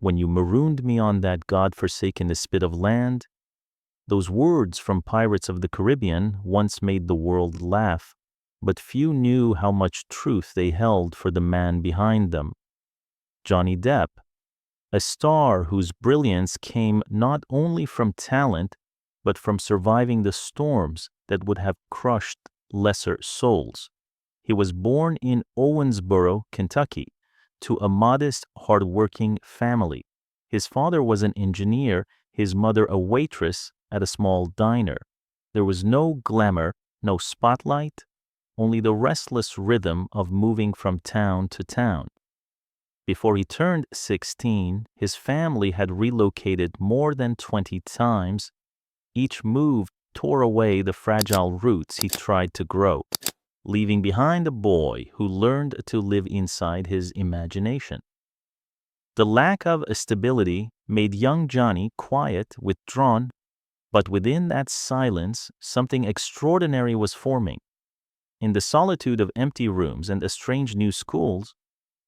when you marooned me on that God-forsaken spit of land. Those words from Pirates of the Caribbean once made the world laugh, but few knew how much truth they held for the man behind them. Johnny Depp, a star whose brilliance came not only from talent, but from surviving the storms that would have crushed lesser souls. He was born in Owensboro, Kentucky, to a modest, hard-working family. His father was an engineer, his mother a waitress at a small diner. There was no glamour, no spotlight, only the restless rhythm of moving from town to town. Before he turned 16, his family had relocated more than 20 times. Each move tore away the fragile roots he tried to grow, leaving behind a boy who learned to live inside his imagination. The lack of stability made young Johnny quiet, withdrawn, but within that silence, something extraordinary was forming. In the solitude of empty rooms and strange new schools,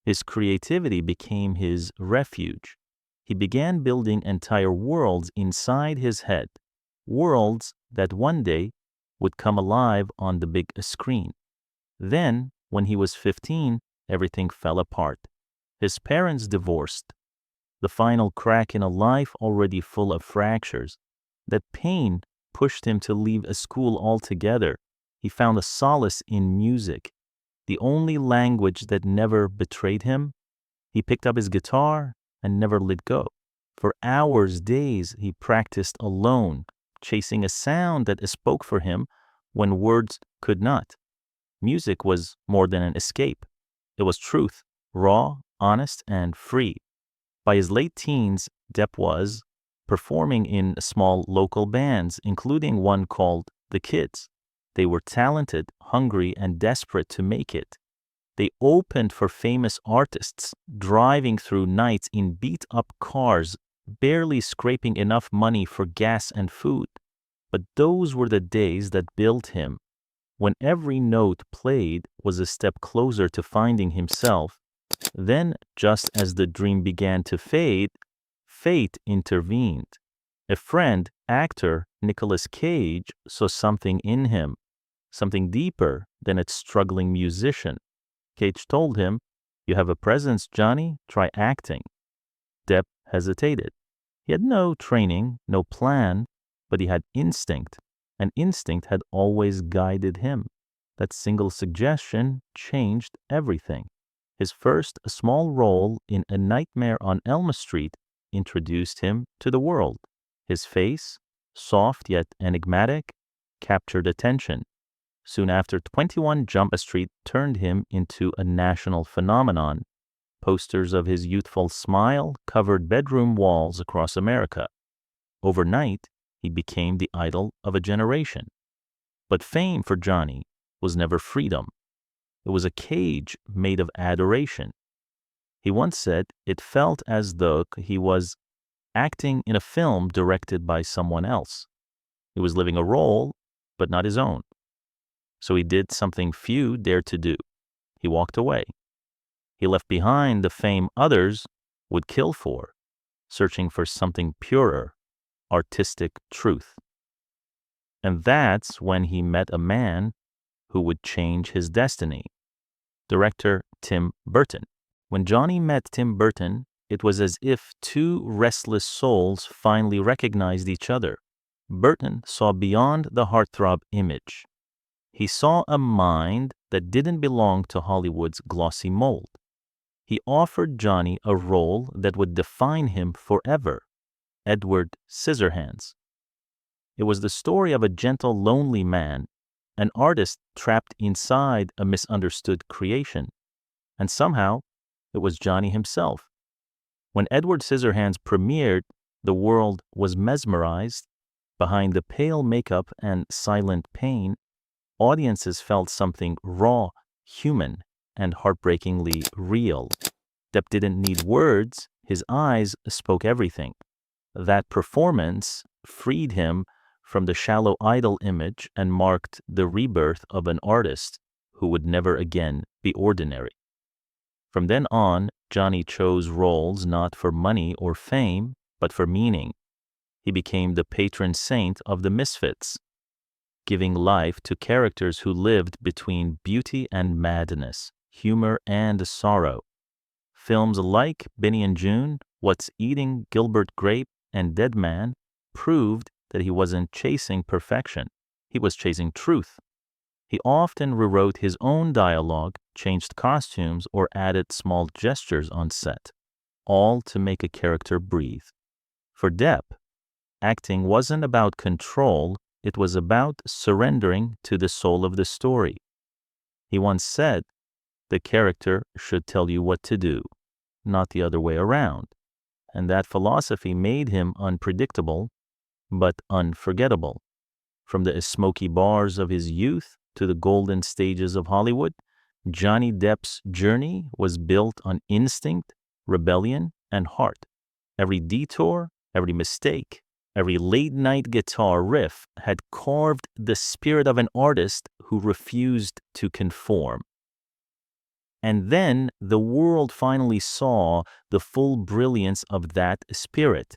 his creativity became his refuge. He began building entire worlds inside his head, worlds that one day would come alive on the big screen. Then, when he was 15, everything fell apart. His parents divorced. The final crack in a life already full of fractures. That pain pushed him to leave a school altogether. He found a solace in music, the only language that never betrayed him. He picked up his guitar and never let go. For hours, days, he practiced alone, chasing a sound that spoke for him when words could not. Music was more than an escape. It was truth, raw, honest, and free. By his late teens, Depp was performing in small local bands, including one called The Kids. They were talented, hungry, and desperate to make it. They opened for famous artists, driving through nights in beat-up cars, barely scraping enough money for gas and food. But those were the days that built him. When every note played was a step closer to finding himself. Then, just as the dream began to fade, fate intervened. A friend, actor Nicolas Cage, saw something in him, something deeper than a struggling musician. Cage told him, "You have a presence, Johnny. Try acting." Depp hesitated. He had no training, no plan, but he had instinct, and instinct had always guided him. That single suggestion changed everything. His first small role in A Nightmare on Elm Street introduced him to the world. His face, soft yet enigmatic, captured attention. Soon after, 21 Jump Street turned him into a national phenomenon. Posters of his youthful smile covered bedroom walls across America. Overnight, he became the idol of a generation. But fame for Johnny was never freedom. It was a cage made of adoration. He once said it felt as though he was acting in a film directed by someone else. He was living a role, but not his own. So he did something few dared to do. He walked away. He left behind the fame others would kill for, searching for something purer, artistic truth. And that's when he met a man who would change his destiny. Director Tim Burton. When Johnny met Tim Burton, it was as if two restless souls finally recognized each other. Burton saw beyond the heartthrob image. He saw a mind that didn't belong to Hollywood's glossy mold. He offered Johnny a role that would define him forever, Edward Scissorhands. It was the story of a gentle, lonely man, an artist trapped inside a misunderstood creation. And somehow, it was Johnny himself. When Edward Scissorhands premiered, the world was mesmerized. Behind the pale makeup and silent pain, audiences felt something raw, human, and heartbreakingly real. Depp didn't need words, his eyes spoke everything. That performance freed him from the shallow idol image and marked the rebirth of an artist who would never again be ordinary. From then on, Johnny chose roles not for money or fame, but for meaning. He became the patron saint of the misfits, giving life to characters who lived between beauty and madness, humor and sorrow. Films like Benny and June, What's Eating Gilbert Grape, and Dead Man proved that he wasn't chasing perfection. He was chasing truth. He often rewrote his own dialogue, changed costumes, or added small gestures on set, all to make a character breathe. For Depp, acting wasn't about control, it was about surrendering to the soul of the story. He once said, "The character should tell you what to do, not the other way around." And that philosophy made him unpredictable, but unforgettable. From the smoky bars of his youth to the golden stages of Hollywood, Johnny Depp's journey was built on instinct, rebellion, and heart. Every detour, every mistake, every late-night guitar riff had carved the spirit of an artist who refused to conform. And then the world finally saw the full brilliance of that spirit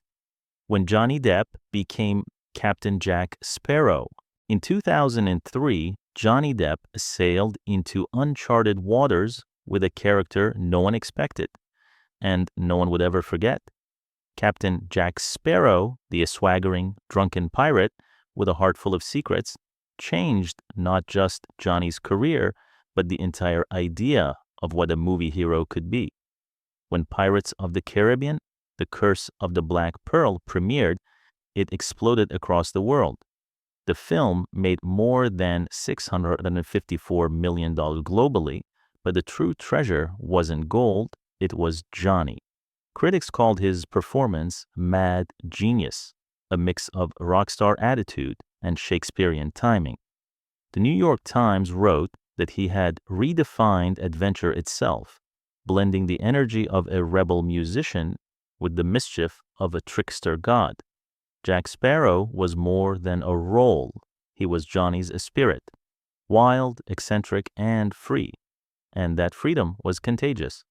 when Johnny Depp became Captain Jack Sparrow. In 2003, Johnny Depp sailed into uncharted waters with a character no one expected and no one would ever forget. Captain Jack Sparrow, the swaggering, drunken pirate with a heart full of secrets, changed not just Johnny's career, but the entire idea of what a movie hero could be. When Pirates of the Caribbean, The Curse of the Black Pearl premiered, it exploded across the world. The film made more than $654 million globally, but the true treasure wasn't gold, it was Johnny. Critics called his performance mad genius, a mix of rock star attitude and Shakespearean timing. The New York Times wrote that he had redefined adventure itself, blending the energy of a rebel musician with the mischief of a trickster god. Jack Sparrow was more than a role. He was Johnny's spirit, wild, eccentric, and free. And that freedom was contagious.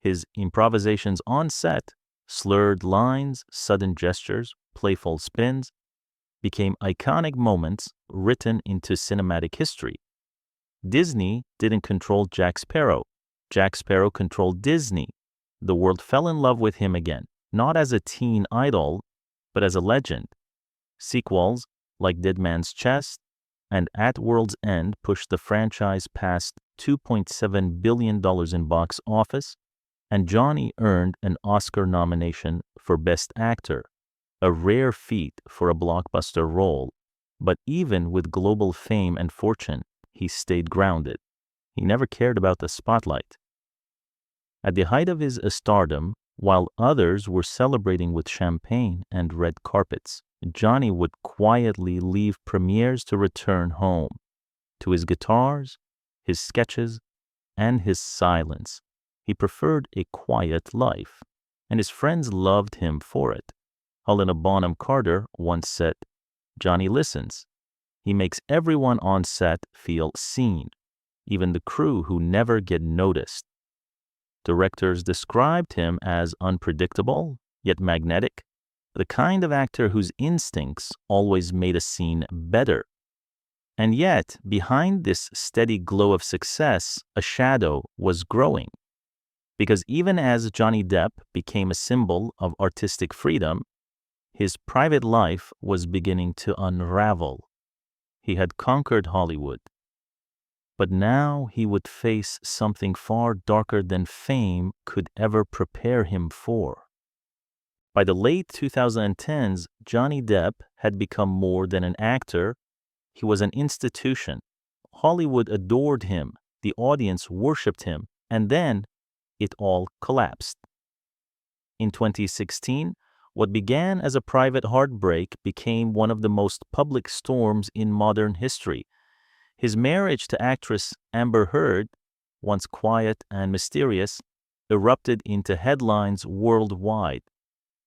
His improvisations on set, slurred lines, sudden gestures, playful spins, became iconic moments written into cinematic history. Disney didn't control Jack Sparrow. Jack Sparrow controlled Disney. The world fell in love with him again, not as a teen idol, but as a legend. Sequels like Dead Man's Chest and At World's End pushed the franchise past $2.7 billion in box office, and Johnny earned an Oscar nomination for Best Actor, a rare feat for a blockbuster role. But even with global fame and fortune, he stayed grounded. He never cared about the spotlight. At the height of his stardom, while others were celebrating with champagne and red carpets, Johnny would quietly leave premieres to return home, to his guitars, his sketches, and his silence. He preferred a quiet life, and his friends loved him for it. Helena Bonham Carter once said, "Johnny listens. He makes everyone on set feel seen, even the crew who never get noticed." Directors described him as unpredictable, yet magnetic, the kind of actor whose instincts always made a scene better. And yet, behind this steady glow of success, a shadow was growing. Because even as Johnny Depp became a symbol of artistic freedom, his private life was beginning to unravel. He had conquered Hollywood. But now he would face something far darker than fame could ever prepare him for. By the late 2010s, Johnny Depp had become more than an actor. He was an institution. Hollywood adored him, the audience worshipped him, and then it all collapsed. In 2016, what began as a private heartbreak became one of the most public storms in modern history. His marriage to actress Amber Heard, once quiet and mysterious, erupted into headlines worldwide.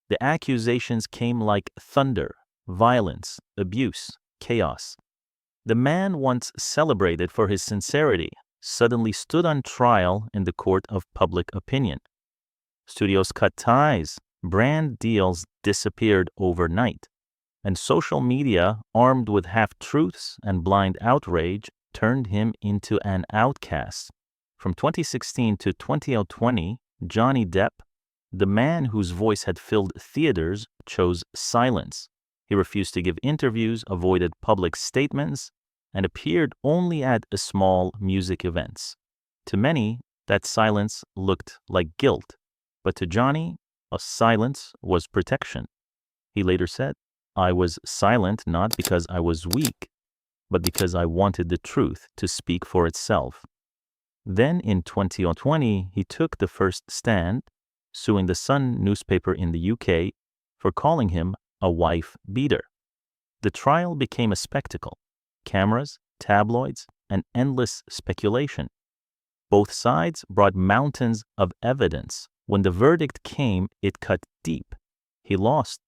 The accusations came like thunder, violence, abuse, chaos. The man once celebrated for his sincerity suddenly stood on trial in the court of public opinion. Studios cut ties, brand deals disappeared overnight, and social media, armed with half-truths and blind outrage, turned him into an outcast. From 2016 to 2020, Johnny Depp, the man whose voice had filled theaters, chose silence. He refused to give interviews, avoided public statements, and appeared only at small music events. To many, that silence looked like guilt, but to Johnny, a silence was protection. He later said, "I was silent not because I was weak, but because I wanted the truth to speak for itself." Then in 2020, he took the first stand, suing the Sun newspaper in the UK for calling him a wife beater. The trial became a spectacle: cameras, tabloids, and endless speculation. Both sides brought mountains of evidence. When the verdict came, it cut deep. He lost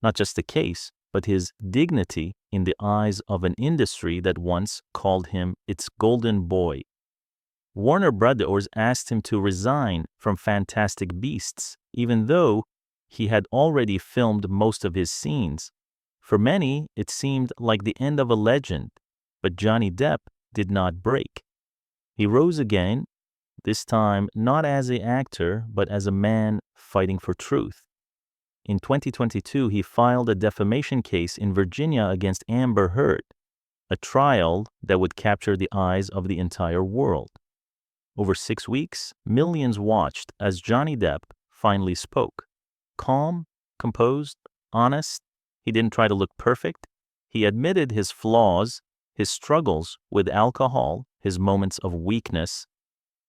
not just the case, but his dignity in the eyes of an industry that once called him its golden boy. Warner Brothers asked him to resign from Fantastic Beasts, even though he had already filmed most of his scenes. For many, it seemed like the end of a legend, but Johnny Depp did not break. He rose again, this time not as an actor, but as a man fighting for truth. In 2022, he filed a defamation case in Virginia against Amber Heard, a trial that would capture the eyes of the entire world. Over 6 weeks, millions watched as Johnny Depp finally spoke. Calm, composed, honest. He didn't try to look perfect. He admitted his flaws, his struggles with alcohol, his moments of weakness,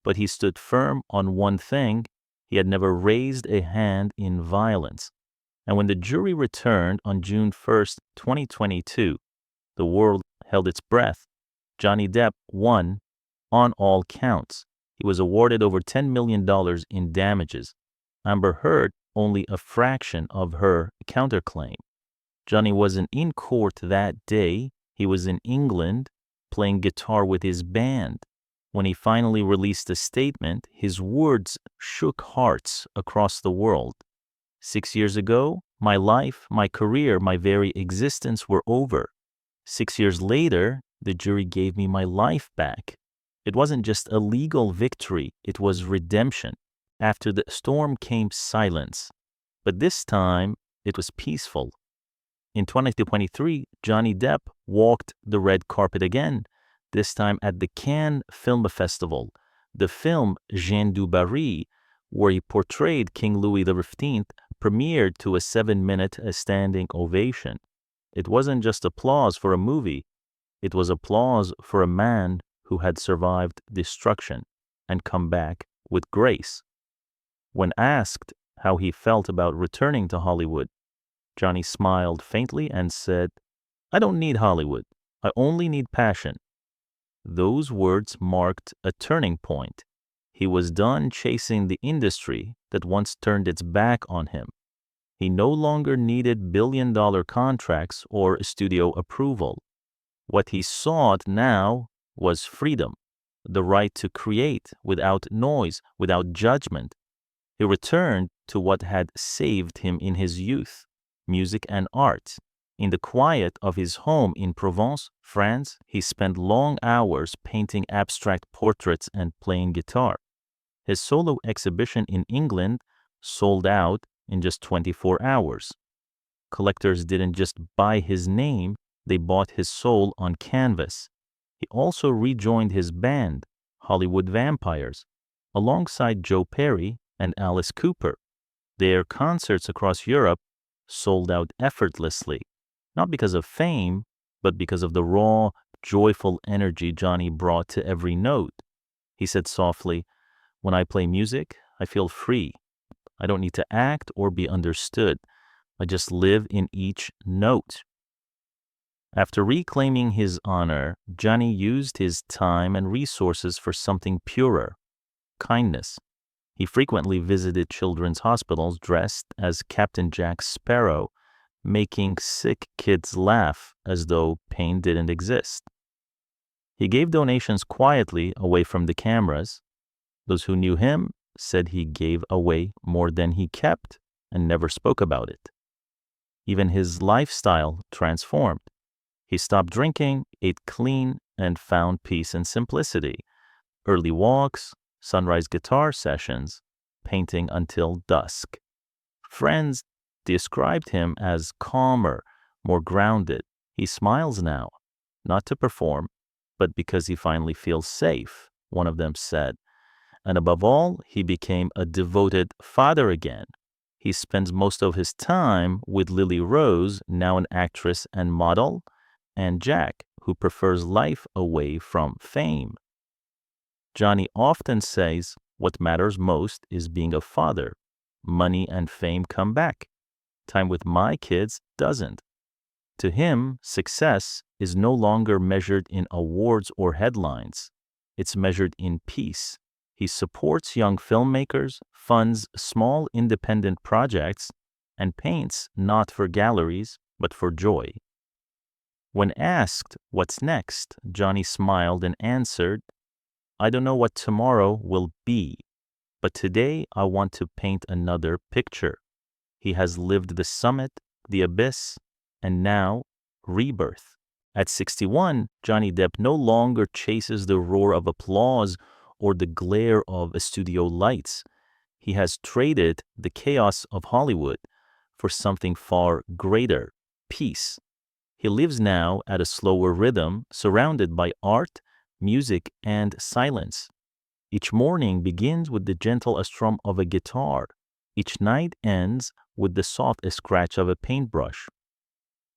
but he stood firm on one thing: he had never raised a hand in violence. And when the jury returned on June 1st, 2022, the world held its breath. Johnny Depp won on all counts. He was awarded over $10 million in damages. Amber Heard only a fraction of her counterclaim. Johnny wasn't in court that day. He was in England playing guitar with his band. When he finally released a statement, his words shook hearts across the world. 6 years ago, my life, my career, my very existence were over. 6 years later, the jury gave me my life back. It wasn't just a legal victory, it was redemption. After the storm came silence, but this time it was peaceful. In 2023, Johnny Depp walked the red carpet again, this time at the Cannes Film Festival. The film Jeanne du Barry, where he portrayed King Louis XV, premiered to a 7-minute standing ovation. It wasn't just applause for a movie, it was applause for a man who had survived destruction and come back with grace. When asked how he felt about returning to Hollywood, Johnny smiled faintly and said, "I don't need Hollywood. I only need passion." Those words marked a turning point. He was done chasing the industry that once turned its back on him. He no longer needed billion-dollar contracts or studio approval. What he sought now was freedom, the right to create without noise, without judgment. He returned to what had saved him in his youth: music and art. In the quiet of his home in Provence, France, he spent long hours painting abstract portraits and playing guitar. His solo exhibition in England sold out in just 24 hours. Collectors didn't just buy his name, they bought his soul on canvas. He also rejoined his band, Hollywood Vampires, alongside Joe Perry and Alice Cooper. Their concerts across Europe sold out effortlessly, not because of fame, but because of the raw, joyful energy Johnny brought to every note. He said softly, "When I play music, I feel free. I don't need to act or be understood. I just live in each note." After reclaiming his honor, Johnny used his time and resources for something purer: kindness. He frequently visited children's hospitals dressed as Captain Jack Sparrow, making sick kids laugh as though pain didn't exist. He gave donations quietly away from the cameras. Those who knew him said he gave away more than he kept and never spoke about it. Even his lifestyle transformed. He stopped drinking, ate clean, and found peace and simplicity. Early walks, sunrise guitar sessions, painting until dusk. Friends described him as calmer, more grounded. He smiles now, not to perform, but because he finally feels safe, one of them said. And above all, he became a devoted father again. He spends most of his time with Lily Rose, now an actress and model, and Jack, who prefers life away from fame. Johnny often says what matters most is being a father. Money and fame come back. Time with my kids doesn't. To him, success is no longer measured in awards or headlines. It's measured in peace. He supports young filmmakers, funds small independent projects, and paints not for galleries, but for joy. When asked what's next, Johnny smiled and answered, "I don't know what tomorrow will be, but today I want to paint another picture." He has lived the summit, the abyss, and now rebirth. At 61, Johnny Depp no longer chases the roar of applause or the glare of studio lights. He has traded the chaos of Hollywood for something far greater, peace. He lives now at a slower rhythm, surrounded by art, music, and silence. Each morning begins with the gentle strum of a guitar. Each night ends with the soft scratch of a paintbrush.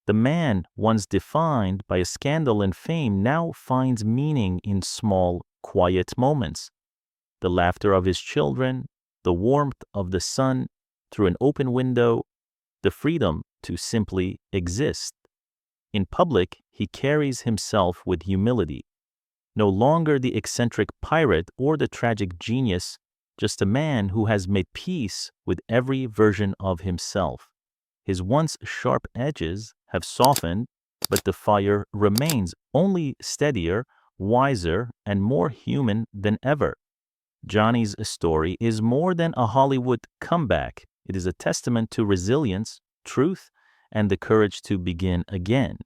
The man once defined by a scandal and fame now finds meaning in small, quiet moments. The laughter of his children, the warmth of the sun through an open window, the freedom to simply exist. In public, he carries himself with humility. No longer the eccentric pirate or the tragic genius, just a man who has made peace with every version of himself. His once sharp edges have softened, but the fire remains, only steadier, wiser, and more human than ever. Johnny's story is more than a Hollywood comeback. It is a testament to resilience, truth, and the courage to begin again.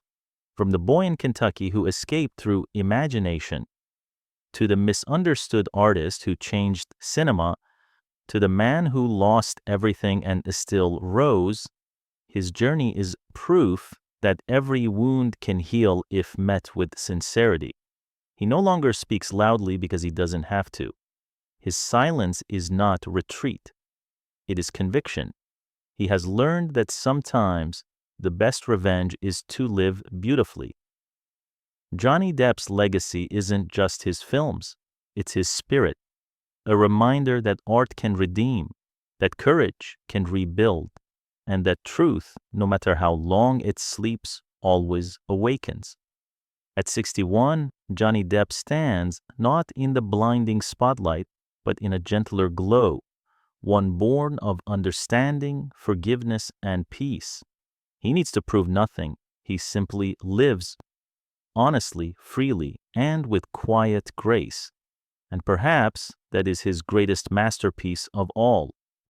From the boy in Kentucky who escaped through imagination, to the misunderstood artist who changed cinema, to the man who lost everything and still rose, his journey is proof that every wound can heal if met with sincerity. He no longer speaks loudly because he doesn't have to. His silence is not retreat. It is conviction. He has learned that sometimes the best revenge is to live beautifully. Johnny Depp's legacy isn't just his films. It's his spirit. A reminder that art can redeem, that courage can rebuild, and that truth, no matter how long it sleeps, always awakens. At 61, Johnny Depp stands not in the blinding spotlight, but in a gentler glow, one born of understanding, forgiveness, and peace. He needs to prove nothing. He simply lives honestly, freely, and with quiet grace. And perhaps that is his greatest masterpiece of all.